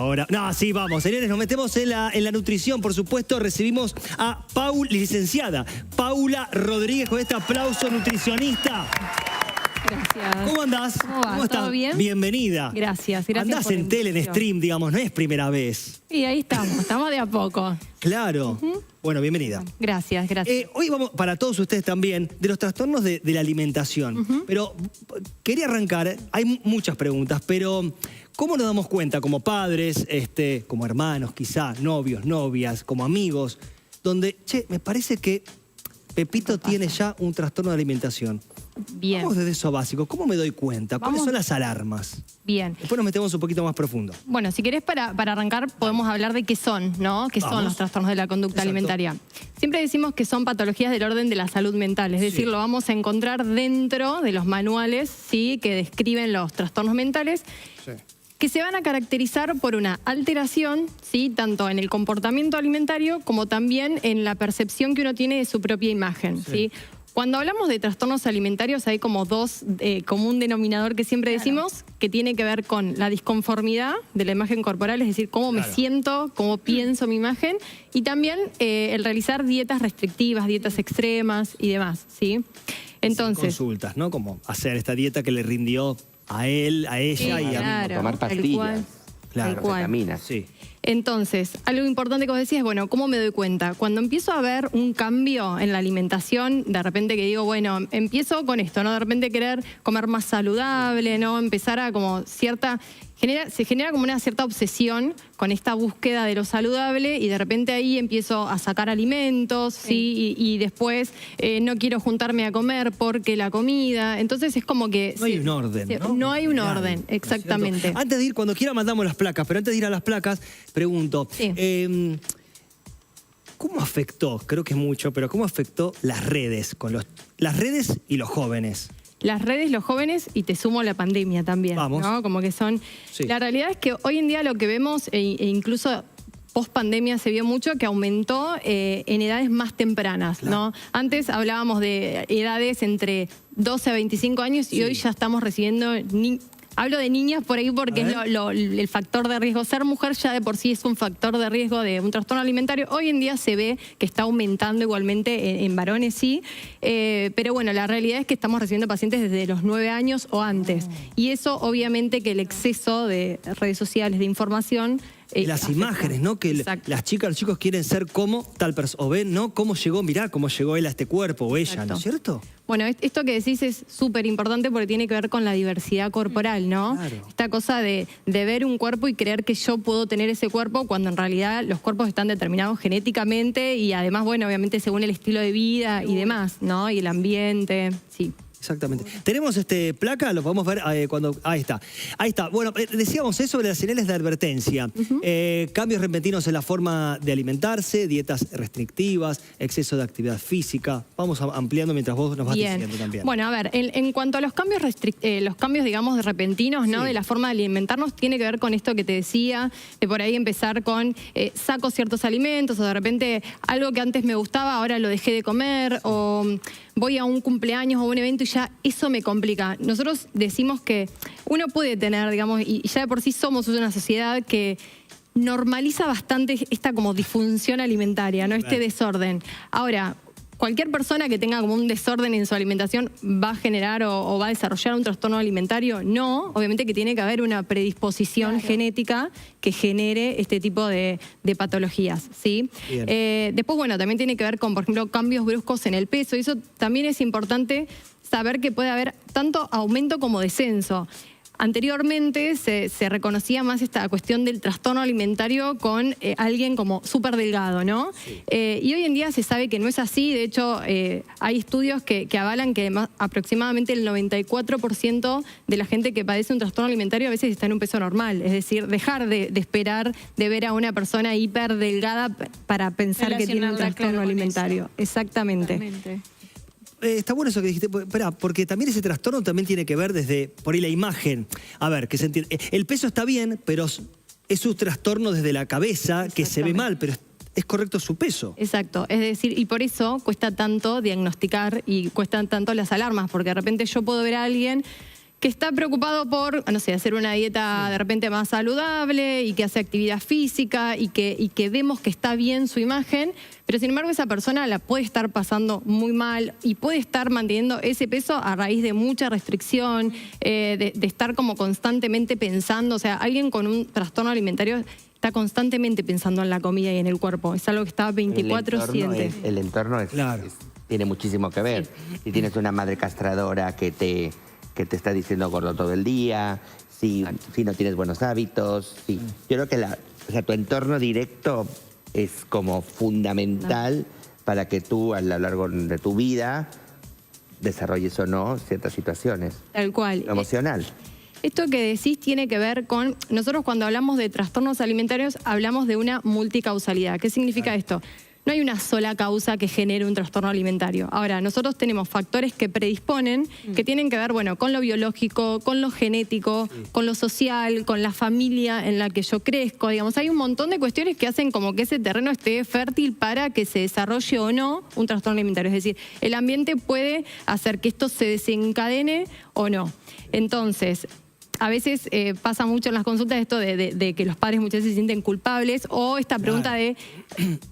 ahora. No, sí, vamos, señores, nos metemos en la nutrición, por supuesto. Recibimos a licenciada Paula Rodríguez con este aplauso, nutricionista. Gracias. ¿Cómo andás? ¿Cómo estás? ¿Todo bien? Bienvenida. Gracias. Andás en tele, en stream, digamos, no es primera vez. Y ahí estamos de a poco. Claro. Bueno, bienvenida. Gracias. Hoy vamos, para todos ustedes también, de los trastornos de la alimentación. Pero quería arrancar, hay muchas preguntas, pero ¿cómo nos damos cuenta como padres, como hermanos quizá, novios, novias, como amigos, donde, che, me parece que Pepito tiene ya un trastorno de alimentación? Bien. Vamos desde eso básico. ¿Cómo me doy cuenta? ¿Cuáles son las alarmas? Bien. Después nos metemos un poquito más profundo. Bueno, si querés para arrancar podemos hablar de qué son, ¿no? ¿Qué son los trastornos de la conducta alimentaria? Siempre decimos que son patologías del orden de la salud mental, es decir, lo vamos a encontrar dentro de los manuales, ¿sí?, que describen los trastornos mentales. Sí. Que se van a caracterizar por una alteración, ¿sí?, tanto en el comportamiento alimentario como también en la percepción que uno tiene de su propia imagen, ¿sí? Cuando hablamos de trastornos alimentarios hay como dos, como un denominador que siempre decimos, que tiene que ver con la disconformidad de la imagen corporal, es decir, cómo me siento, cómo pienso mi imagen, y también el realizar dietas restrictivas, dietas extremas y demás, ¿sí? Entonces, consultas, ¿no? Como hacer esta dieta que le rindió a él, a ella y a mí. Tomar pastillas. Claro, vitaminas. Sí. Entonces, algo importante que vos decís es, bueno, ¿cómo me doy cuenta? Cuando empiezo a ver un cambio en la alimentación, de repente que digo, bueno, empiezo con esto, ¿no? De repente querer comer más saludable, ¿no? Empezar a como cierta... Se genera como una cierta obsesión con esta búsqueda de lo saludable y de repente ahí empiezo a sacar alimentos, ¿sí? Y después no quiero juntarme a comer porque la comida... Entonces es como que... No hay un orden, ¿no? No hay un orden, exactamente. Antes de ir, cuando quiera mandamos las placas, pero antes de ir a las placas, pregunto... ¿Cómo afectó, creo que es mucho, pero cómo afectó las redes, las redes y los jóvenes? Las redes, los jóvenes, y te sumo la pandemia también, ¿no? Como que son... La realidad es que hoy en día lo que vemos, e incluso post pandemia se vio mucho, que aumentó en edades más tempranas, ¿no? Antes hablábamos de edades entre 12 a 25 años y hoy ya estamos recibiendo... Hablo de niñas por ahí porque es el factor de riesgo. Ser mujer ya de por sí es un factor de riesgo de un trastorno alimentario. Hoy en día se ve que está aumentando igualmente en varones, sí. Pero bueno, la realidad es que estamos recibiendo pacientes desde los 9 años o antes. Y eso obviamente que el exceso de redes sociales, de información... las imágenes, ¿no? Que las chicas, los chicos quieren ser como tal persona. O ven, ¿no? Cómo llegó, mirá cómo llegó él a este cuerpo o ella, ¿no es cierto? Bueno, esto que decís es súper importante porque tiene que ver con la diversidad corporal, ¿no? Claro. Esta cosa de ver un cuerpo y creer que yo puedo tener ese cuerpo cuando en realidad los cuerpos están determinados genéticamente y además, bueno, obviamente según el estilo de vida y demás, ¿no? Y el ambiente, sí. Exactamente. Tenemos placa, lo podemos ver cuando... Ahí está. Ahí está. Bueno, decíamos eso sobre las señales de advertencia. Cambios repentinos en la forma de alimentarse, dietas restrictivas, exceso de actividad física. Vamos ampliando mientras vos nos vas diciendo también. Bueno, a ver, en cuanto a los cambios, digamos, repentinos, ¿no? De la forma de alimentarnos, tiene que ver con esto que te decía, de por ahí empezar con saco ciertos alimentos o de repente algo que antes me gustaba, ahora lo dejé de comer o... voy a un cumpleaños o un evento y ya eso me complica. Nosotros decimos que uno puede tener, digamos, y ya de por sí somos una sociedad que normaliza bastante esta como disfunción alimentaria, ¿no? Este desorden. Ahora, cualquier persona que tenga como un desorden en su alimentación va a generar o va a desarrollar un trastorno alimentario. No, obviamente que tiene que haber una predisposición genética que genere este tipo de patologías, ¿sí? Después, bueno, también tiene que ver con, por ejemplo, cambios bruscos en el peso. Y eso también es importante saber que puede haber tanto aumento como descenso. Anteriormente se reconocía más esta cuestión del trastorno alimentario con alguien como súper delgado, ¿no? Y hoy en día se sabe que no es así. De hecho, hay estudios que avalan que aproximadamente el 94% de la gente que padece un trastorno alimentario a veces está en un peso normal. Es decir, dejar de esperar de ver a una persona hiper delgada para pensar que tiene un trastorno alimentario. Exactamente. Totalmente. Está bueno eso que dijiste, espera, porque también ese trastorno también tiene que ver desde, por ahí la imagen. A ver, que se entiende. El peso está bien, pero es un trastorno desde la cabeza que se ve mal, pero es correcto su peso. Exacto, es decir, y por eso cuesta tanto diagnosticar y cuestan tanto las alarmas, porque de repente yo puedo ver a alguien que está preocupado por, no sé, hacer una dieta de repente más saludable y que hace actividad física y que vemos que está bien su imagen, pero sin embargo esa persona la puede estar pasando muy mal y puede estar manteniendo ese peso a raíz de mucha restricción, de estar como constantemente pensando. O sea, alguien con un trastorno alimentario está constantemente pensando en la comida y en el cuerpo. Es algo que está 24/7. El entorno Claro. tiene muchísimo que ver. Si tienes una madre castradora que te está diciendo gordo todo el día, si no tienes buenos hábitos. Yo creo que tu entorno directo es como fundamental para que tú a lo largo de tu vida desarrolles o no ciertas situaciones. Tal cual. Lo emocional. Esto que decís tiene que ver con, nosotros cuando hablamos de trastornos alimentarios hablamos de una multicausalidad. ¿Qué significa esto? No hay una sola causa que genere un trastorno alimentario. Ahora, nosotros tenemos factores que predisponen, que tienen que ver, bueno, con lo biológico, con lo genético, con lo social, con la familia en la que yo crezco. Digamos, hay un montón de cuestiones que hacen como que ese terreno esté fértil para que se desarrolle o no un trastorno alimentario. Es decir, el ambiente puede hacer que esto se desencadene o no. Entonces, a veces pasa mucho en las consultas esto de que los padres muchas veces se sienten culpables, o esta pregunta de,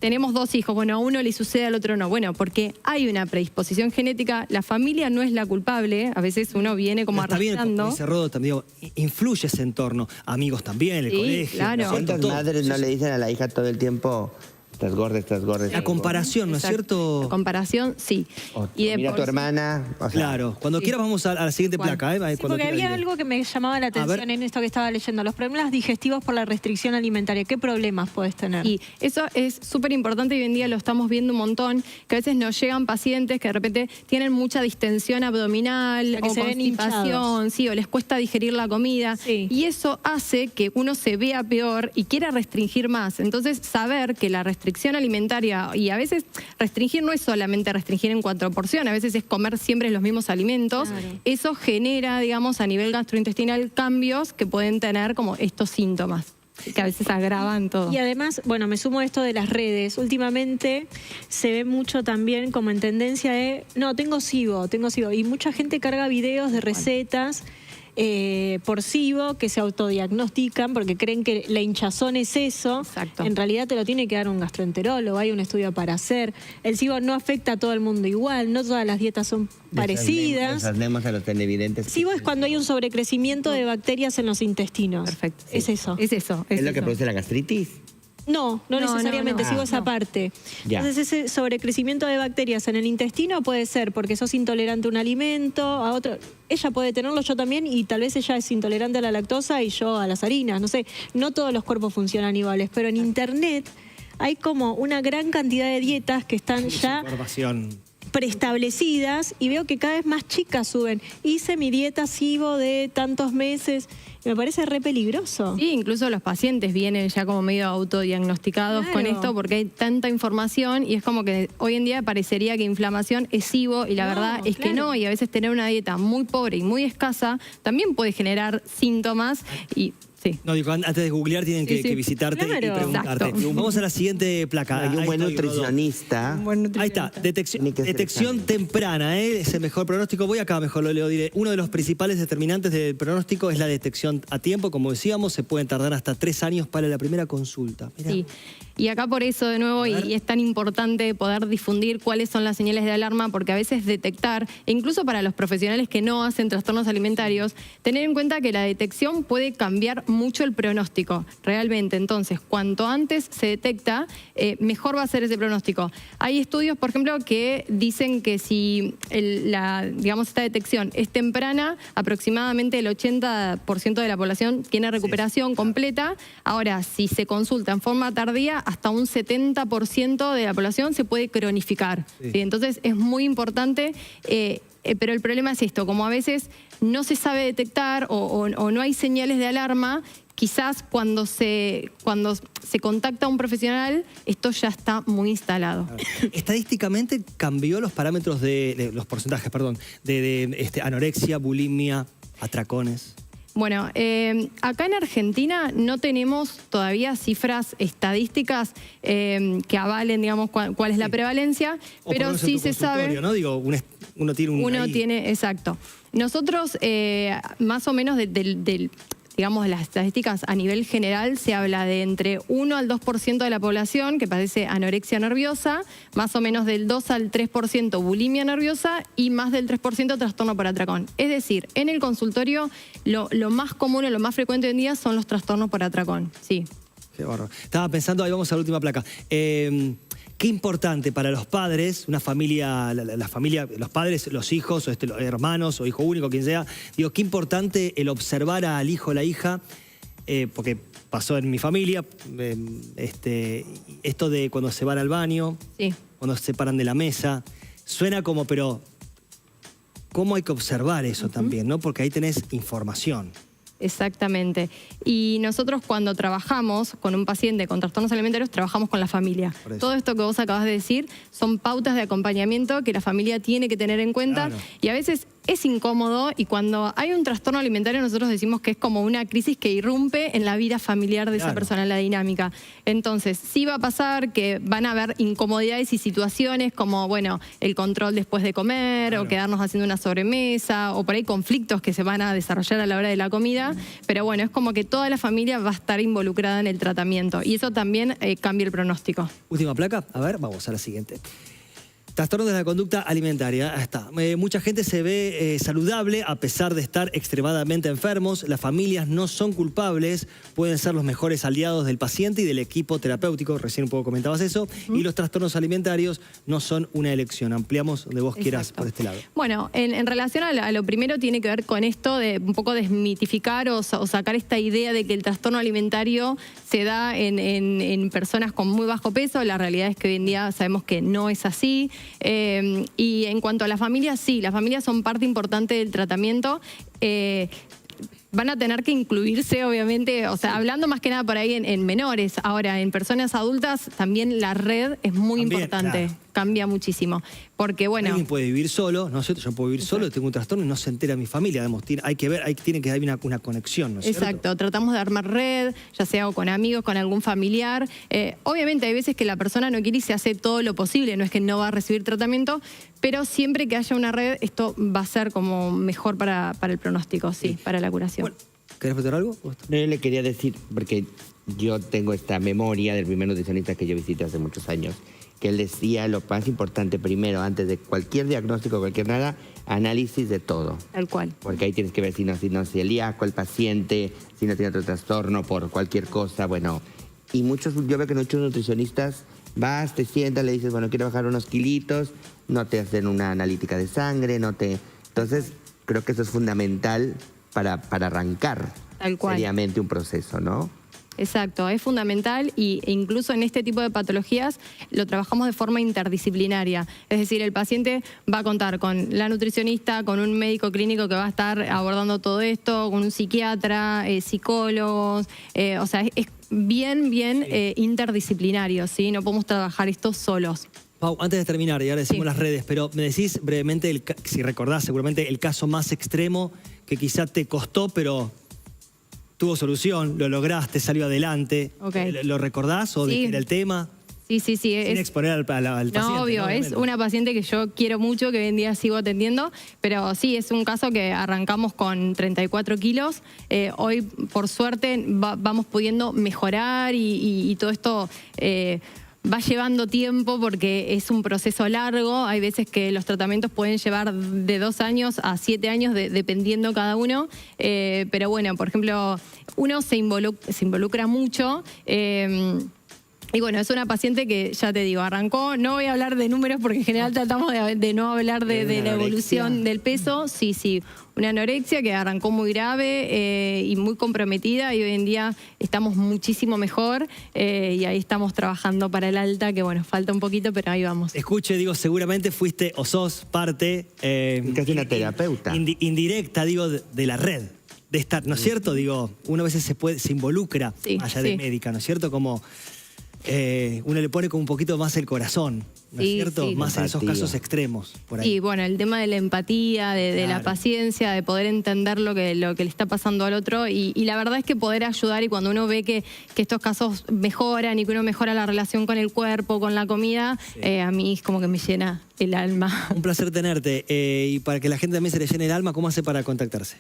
tenemos 2 hijos, bueno, a uno le sucede, al otro no. Bueno, porque hay una predisposición genética, la familia no es la culpable, a veces uno viene como Está bien, arrastrando. como dice Rodo, también digo, influye ese entorno, amigos también, el Sí, colegio. claro. ¿Cuántas madres no le dicen a la hija todo el tiempo, estás gorda, estás gorda? La comparación, ¿no es Exacto. cierto? La comparación, sí. Mira a tu hermana. O sea, Claro, cuando quieras vamos a la siguiente ¿Cuál? placa. Sí, Cuando porque quieras, había dile. algo que me llamaba la atención en esto que estaba leyendo. Los problemas digestivos por la restricción alimentaria. ¿Qué problemas puedes tener? Y eso es súper importante y hoy en día lo estamos viendo un montón, que a veces nos llegan pacientes que de repente tienen mucha distensión abdominal sea, que o se ven constipación, hinchados. sí, o les cuesta digerir la comida. Sí. Y eso hace que uno se vea peor y quiera restringir más. Entonces, saber que la restricción alimentaria, y a veces restringir no es solamente restringir en cuanto a porción, a veces es comer siempre los mismos alimentos. Claro. Eso genera, digamos, a nivel gastrointestinal cambios que pueden tener como estos síntomas, que a veces agravan todo. Y además, bueno, me sumo a esto de las redes. Últimamente se ve mucho también como en tendencia de, no, tengo SIBO. Y mucha gente carga videos de recetas por SIBO que se autodiagnostican porque creen que la hinchazón es eso. Exacto. En realidad te lo tiene que dar un gastroenterólogo, hay un estudio para hacer. El SIBO no afecta a todo el mundo igual, no todas las dietas son parecidas. Desarmemos a los televidentes. SIBO es cuando hay un sobrecrecimiento de bacterias en los intestinos. Perfecto. Es eso. Es eso. ¿Es lo que eso. produce la gastritis? No No, necesariamente, no. sigo Ah, esa no. parte. Ya. Entonces ese sobrecrecimiento de bacterias en el intestino puede ser porque sos intolerante a un alimento, a otro. Ella puede tenerlo, yo también, y tal vez ella es intolerante a la lactosa y yo a las harinas. No sé, no todos los cuerpos funcionan iguales, pero en internet hay como una gran cantidad de dietas que están ya Información. preestablecidas y veo que cada vez más chicas suben. Hice mi dieta SIBO de tantos meses y me parece re peligroso. Sí, incluso los pacientes vienen ya como medio autodiagnosticados Claro. con esto porque hay tanta información y es como que hoy en día parecería que inflamación es SIBO y la No, verdad es que claro. no, y a veces tener una dieta muy pobre y muy escasa también puede generar síntomas y sí. No, digo, antes de googlear tienen Sí, sí. que visitarte Claro. y preguntarte. Exacto. Vamos a la siguiente placa. Hay un Ahí buen estoy, Rodo. nutricionista. Ahí está, detección, Tiene que ser detección examen. temprana, es el mejor pronóstico. Voy acá, mejor lo leo. Diré, uno de los principales determinantes del pronóstico es la detección a tiempo. Como decíamos, se pueden tardar hasta 3 años para la primera consulta. Mirá. Sí. Y acá por eso, de nuevo, y es tan importante poder difundir cuáles son las señales de alarma, porque a veces detectar, e incluso para los profesionales que no hacen trastornos alimentarios, tener en cuenta que la detección puede cambiar mucho el pronóstico, realmente. Entonces, cuanto antes se detecta, mejor va a ser ese pronóstico. Hay estudios, por ejemplo, que dicen que si digamos, esta detección es temprana, aproximadamente el 80% de la población tiene recuperación completa. Ahora, si se consulta en forma tardía, hasta un 70% de la población se puede cronificar. Sí. ¿Sí? Entonces, es muy importante, pero el problema es esto, como a veces no se sabe detectar o no hay señales de alarma, quizás cuando se contacta a un profesional, esto ya está muy instalado. Estadísticamente cambió los parámetros los porcentajes, perdón, de anorexia, bulimia, atracones. Bueno, acá en Argentina no tenemos todavía cifras estadísticas que avalen, digamos, cuál es la prevalencia, O por lo pero menos en sí tu se sabe. consultorio, ¿no? Digo, uno tiene un... Uno ahí. tiene, exacto. Nosotros, más o menos digamos, las estadísticas a nivel general, se habla de entre 1 al 2% de la población que padece anorexia nerviosa, más o menos del 2 al 3% bulimia nerviosa y más del 3% trastorno por atracón. Es decir, en el consultorio lo más común o lo más frecuente hoy en día son los trastornos por atracón, sí. Qué bárbaro. Estaba pensando, ahí vamos a la última placa. Qué importante para los padres, una familia, la familia, los padres, los hijos, o los hermanos, o hijo único, quien sea. Digo, qué importante el observar al hijo o la hija, porque pasó en mi familia, esto de cuando se van al baño, Sí. cuando se paran de la mesa. Suena como, pero ¿cómo hay que observar eso también, no? Porque ahí tenés información. Exactamente. Y nosotros cuando trabajamos con un paciente con trastornos alimentarios, trabajamos con la familia. Por eso. Todo esto que vos acabas de decir son pautas de acompañamiento que la familia tiene que tener en cuenta. Claro. Y a veces es incómodo y cuando hay un trastorno alimentario nosotros decimos que es como una crisis que irrumpe en la vida familiar de esa Claro. persona, en la dinámica. Entonces, sí va a pasar que van a haber incomodidades y situaciones como, bueno, el control después de comer Claro. o quedarnos haciendo una sobremesa o por ahí conflictos que se van a desarrollar a la hora de la comida. Pero bueno, es como que toda la familia va a estar involucrada en el tratamiento y eso también cambia el pronóstico. Última placa. A ver, vamos a la siguiente. Trastornos de la conducta alimentaria. Ahí está. Mucha gente se ve saludable a pesar de estar extremadamente enfermos. Las familias no son culpables, pueden ser los mejores aliados del paciente y del equipo terapéutico. Recién un poco comentabas eso. Y los trastornos alimentarios no son una elección. Ampliamos donde vos quieras Exacto. por este lado. Bueno, en relación a lo primero tiene que ver con esto de un poco desmitificar o sacar esta idea de que el trastorno alimentario se da en personas con muy bajo peso. La realidad es que hoy en día sabemos que no es así. Y en cuanto a las familias, sí, las familias son parte importante del tratamiento. Van a tener que incluirse, obviamente, o sea, hablando más que nada por ahí en menores. Ahora, en personas adultas, también la red es muy También, importante. claro. Cambia muchísimo. Porque, bueno... Alguien puede vivir solo, ¿no es cierto? Yo puedo vivir solo, tengo un trastorno y no se entera mi familia. Digamos, hay que ver, tiene que haber una conexión, ¿no es cierto? Exacto, tratamos de armar red, ya sea o con amigos, con algún familiar. Obviamente hay veces que la persona no quiere y se hace todo lo posible, no es que no va a recibir tratamiento, pero siempre que haya una red, esto va a ser como mejor para el pronóstico, sí, para la curación. Bueno, ¿querés preguntar algo? No, yo le quería decir, porque yo tengo esta memoria del primer nutricionista que yo visité hace muchos años, que él decía lo más importante primero, antes de cualquier diagnóstico, cualquier nada, análisis de todo. Tal cual. Porque ahí tienes que ver si no es celíaco el paciente, si no tiene otro trastorno por cualquier cosa, bueno. Y yo veo que muchos nutricionistas vas, te sientas, le dices, bueno, quiero bajar unos kilitos, no te hacen una analítica de sangre, Entonces, creo que eso es fundamental para arrancar Tal cual. seriamente un proceso, ¿no? Exacto, es fundamental e incluso en este tipo de patologías lo trabajamos de forma interdisciplinaria. Es decir, el paciente va a contar con la nutricionista, con un médico clínico que va a estar abordando todo esto, con un psiquiatra, psicólogos, o sea, es bien interdisciplinario, ¿sí? No podemos trabajar esto solos. Pau, antes de terminar, y ahora decimos Sí. las redes, pero me decís brevemente, si recordás seguramente, el caso más extremo que quizá te costó, pero tuvo solución, lo lograste, salió adelante. Ok. ¿Lo recordás o de Sí. qué era el tema? Sí. Sin exponer al paciente. No, obvio, es Obviamente. una paciente que yo quiero mucho, que hoy en día sigo atendiendo, pero sí, es un caso que arrancamos con 34 kilos. Hoy, por suerte, vamos pudiendo mejorar y todo esto va llevando tiempo porque es un proceso largo. Hay veces que los tratamientos pueden llevar de 2 años a 7 años, dependiendo cada uno. Pero bueno, por ejemplo, uno se involucra mucho. Y bueno, es una paciente que, ya te digo, arrancó, no voy a hablar de números porque en general tratamos de no hablar de la evolución del peso. Sí, una anorexia que arrancó muy grave y muy comprometida y hoy en día estamos muchísimo mejor y ahí estamos trabajando para el alta, que bueno, falta un poquito, pero ahí vamos. Escuche, digo, seguramente fuiste o sos parte... Casi una terapeuta. Indirecta, digo, de la red. De estar, ¿no es cierto? Digo, uno a veces se involucra, Sí, allá de sí. médica, ¿no es cierto? Como... uno le pone como un poquito más el corazón, ¿no es Sí, cierto? sí. Más en esos Empatía. casos extremos, por ahí. Y bueno, el tema de la empatía, de la Claro. paciencia, de poder entender lo que le está pasando al otro. Y la verdad es que poder ayudar, y cuando uno ve que estos casos mejoran y que uno mejora la relación con el cuerpo, con la comida, a mí es como que me llena el alma. Un placer tenerte. Y para que la gente también se le llene el alma, ¿cómo hace para contactarse?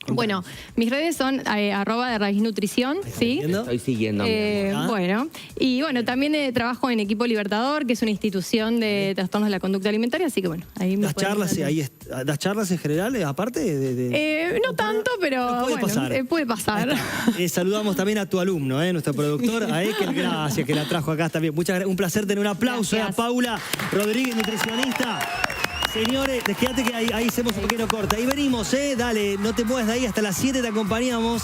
Bueno, mis redes son @ de Raíz Nutrición, ¿sí? viendo? Estoy siguiendo. mi amor. Ah. Bueno, y bueno, también trabajo en Equipo Libertador, que es una institución de trastornos de la conducta alimentaria, así que bueno, ahí me ¿Das pueden charlas, encontrar. ¿das charlas en general, aparte de... No tanto, pero puede bueno, pasar. puede pasar. Ahí está. Saludamos también a tu alumno, nuestro productor, a Ekel, gracias, que la trajo acá también. Un placer tener un aplauso a Gracias. Paula Rodríguez, nutricionista. Señores, quédate que ahí hacemos un pequeño corte. Ahí venimos, dale, no te muevas de ahí, hasta las 7 te acompañamos.